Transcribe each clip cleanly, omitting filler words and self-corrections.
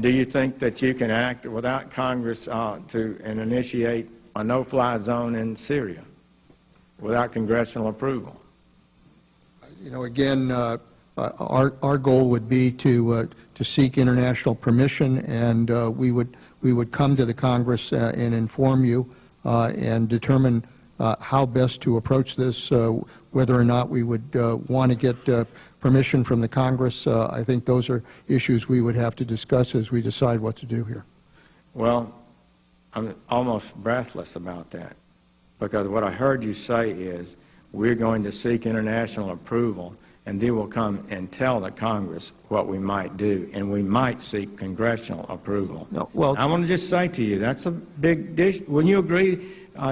Do you think that you can act without Congress and initiate a no-fly zone in Syria without congressional approval? You know, again, our goal would be to seek international permission, and we would come to the Congress and inform you and determine how best to approach this, whether or not we would want to get permission from the Congress. I think those are issues we would have to discuss as we decide what to do here. Well, I'm almost breathless about that, because what I heard you say is we're going to seek international approval, and they will come and tell the Congress what we might do, and we might seek congressional approval. No, well, I want to just say to you, that's a big dish. Wouldn't you agree?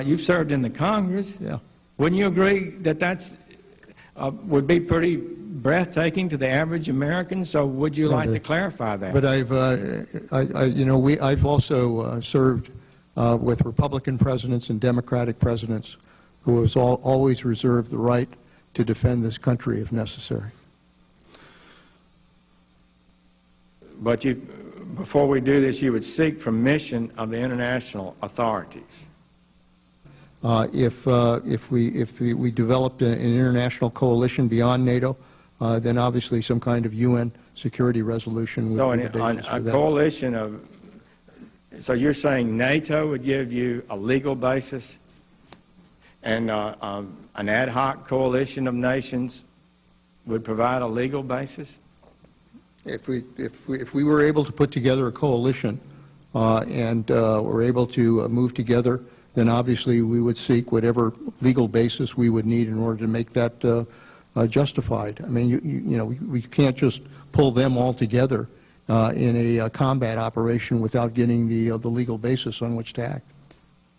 You've served in the Congress. Yeah. Wouldn't you agree that that's would be pretty breathtaking to the average American? So would you like to clarify that? But I've also served with Republican presidents and Democratic presidents who has always reserved the right to defend this country if necessary. But before we do this, you would seek permission of the international authorities. If we developed an international coalition beyond NATO, then obviously some kind of UN security resolution would be the basis for that. Coalition of, so you're saying NATO would give you a legal basis, and an ad hoc coalition of nations would provide a legal basis? If we were able to put together a coalition and were able to move together, then obviously we would seek whatever legal basis we would need in order to make that justified. I mean, you know, we can't just pull them all together in a combat operation without getting the legal basis on which to act.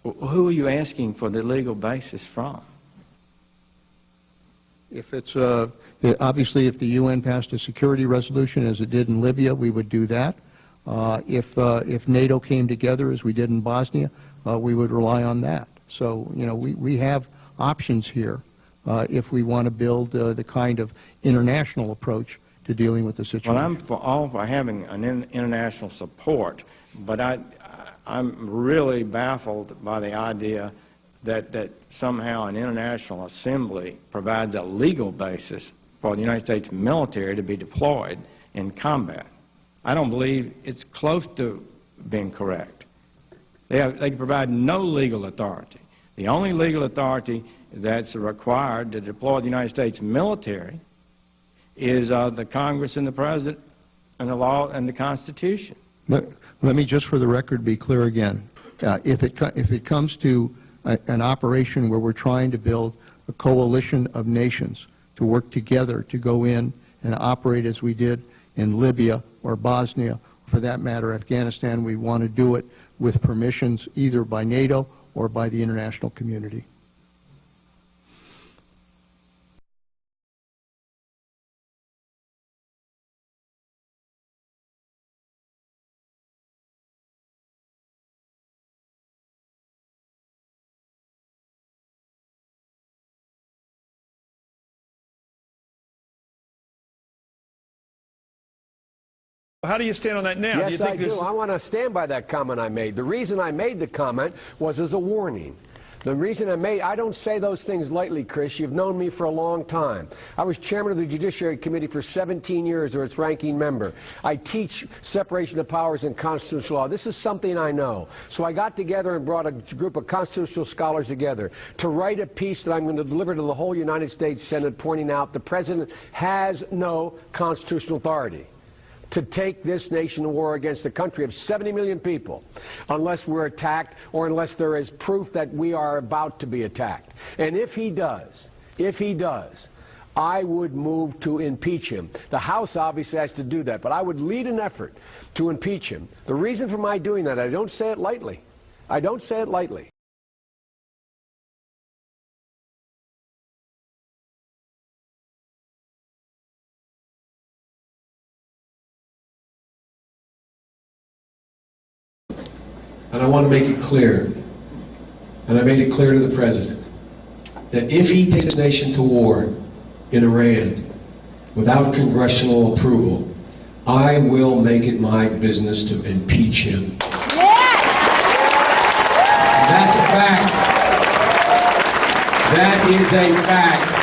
Who are you asking for the legal basis from? If it's obviously, if the UN passed a security resolution as it did in Libya, we would do that. If NATO came together as we did in Bosnia, we would rely on that. So, you know, we have options here if we want to build the kind of international approach to dealing with the situation. Well, I'm for having an international support, but I'm really baffled by the idea that somehow an international assembly provides a legal basis for the United States military to be deployed in combat. I don't believe it's close to being correct. They provide no legal authority. The only legal authority that's required to deploy the United States military is the Congress and the President and the law and the Constitution. Let me just for the record be clear again. If it comes to an operation where we're trying to build a coalition of nations to work together to go in and operate as we did in Libya or Bosnia, for that matter Afghanistan, we want to do it with permissions either by NATO or by the international community. How do you stand on that now? Yes, I do. I want to stand by that comment I made. The reason I made the comment was as a warning. The reason I don't say those things lightly, Chris. You've known me for a long time. I was chairman of the Judiciary Committee for 17 years, or its ranking member. I teach separation of powers and constitutional law. This is something I know. So I got together and brought a group of constitutional scholars together to write a piece that I'm going to deliver to the whole United States Senate, pointing out the President has no constitutional authority to take this nation to war against a country of 70 million people unless we're attacked or unless there is proof that we are about to be attacked. And if he does, I would move to impeach him. The House obviously has to do that, but I would lead an effort to impeach him. The reason for my doing that, I don't say it lightly. I don't say it lightly. And I want to make it clear, and I made it clear to the President, that if he takes this nation to war in Iran without congressional approval, I will make it my business to impeach him. That's a fact. That is a fact.